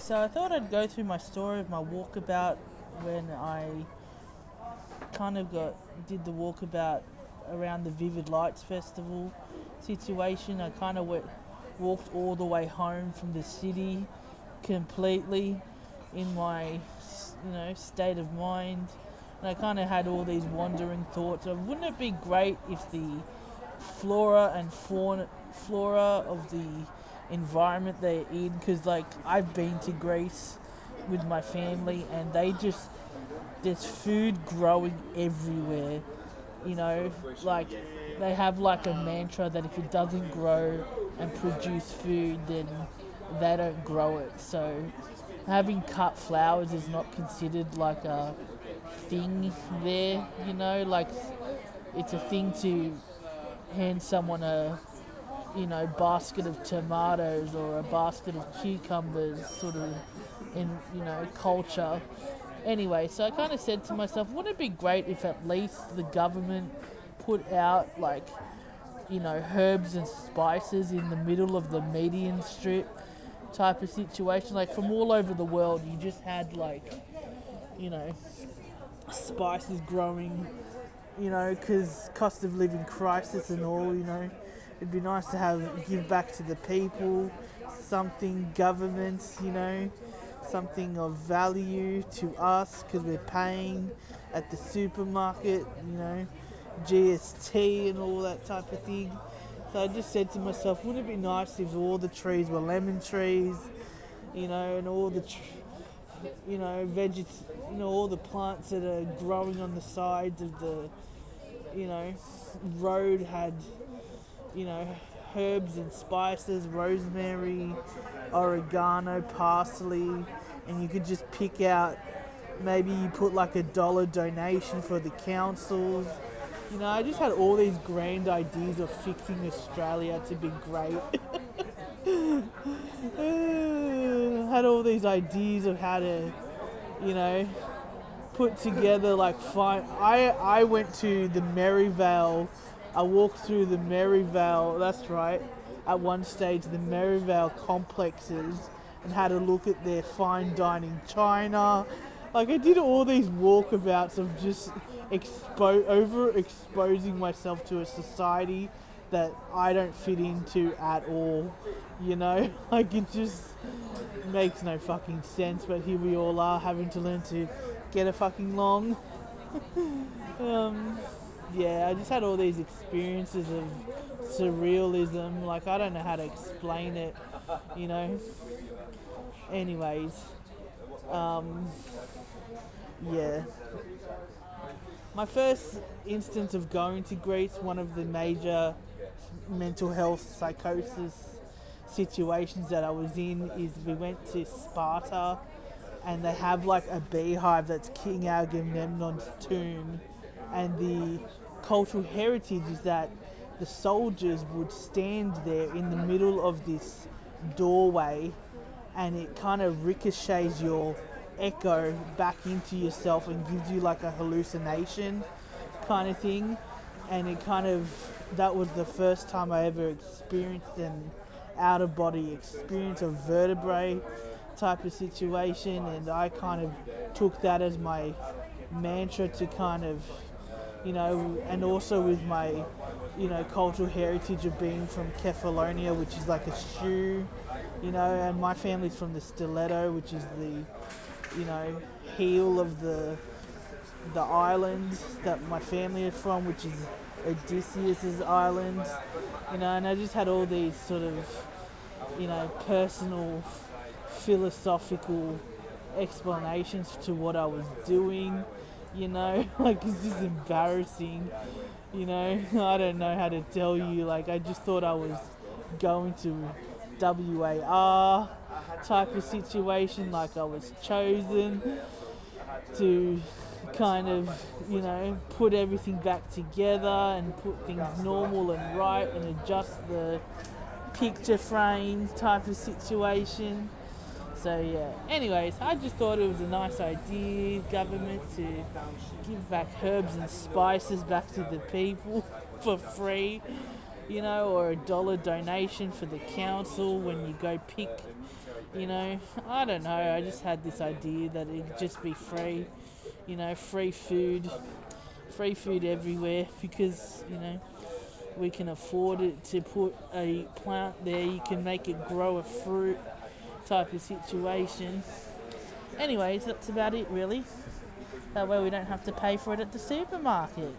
So I thought I'd go through my story of my walkabout when I did the walkabout around the Vivid Lights Festival situation. I walked all the way home from the city completely in my state of mind, and I kind of had all these wandering thoughts of, wouldn't it be great if the flora of the environment they're in, because like I've been to Greece with my family and there's food growing everywhere, like they have like a mantra that if it doesn't grow and produce food, then they don't grow it. So having cut flowers is not considered like a thing there, like it's a thing to hand someone a basket of tomatoes or a basket of cucumbers, sort of in culture. Anyway, so I kind of said to myself, wouldn't it be great if at least the government put out like herbs and spices in the middle of the median strip type of situation, like from all over the world. You just had like spices growing, because cost of living crisis and all, it'd be nice to give back to the people, something government, something of value to us, because we're paying at the supermarket, GST and all that type of thing. So I just said to myself, wouldn't it be nice if all the trees were lemon trees, and all the all the plants that are growing on the sides of the road had herbs and spices, rosemary, oregano, parsley, and you could just pick out, maybe you put like $1 donation for the councils. I just had all these grand ideas of fixing Australia to be great. I had all these ideas of how to, put together like fine. I went to the Maryvale. I walked through the Maryvale. That's right. At one stage, the Maryvale complexes and had a look at their fine dining china. Like I did all these walkabouts of just overexposing myself to a society that I don't fit into at all. Like it just makes no fucking sense. But here we all are, having to learn to get a fucking long. Yeah, I just had all these experiences of surrealism. Like I don't know how to explain it. Anyways, yeah. My first instance of going to Greece, one of the major mental health psychosis situations that I was in, is we went to Sparta, and they have like a beehive that's King Agamemnon's tomb, and the cultural heritage is that the soldiers would stand there in the middle of this doorway, and it kind of ricochets your echo back into yourself and gives you like a hallucination kind of thing. And that was the first time I ever experienced an out of body experience of vertebrae type of situation, and I kind of took that as my mantra to kind of and also with my cultural heritage of being from Kefalonia, which is like a shoe, and my family's from the stiletto, which is the heel of the island that my family is from, which is Odysseus's island, and I just had all these sort of personal philosophical explanations to what I was doing, like it's just embarrassing, I don't know how to tell you. Like I just thought I was going to WAR type of situation, like I was chosen to kind of put everything back together and put things normal and right and adjust the picture frame type of situation. So yeah, anyways, I just thought it was a nice idea, government, to give back herbs and spices back to the people for free, or $1 donation for the council when you go pick You know, I don't know. I just had this idea that it'd just be free. You know, free food everywhere because we can afford it to put a plant there. You can make it grow a fruit type of situation. Anyways, that's about it really. That way we don't have to pay for it at the supermarket.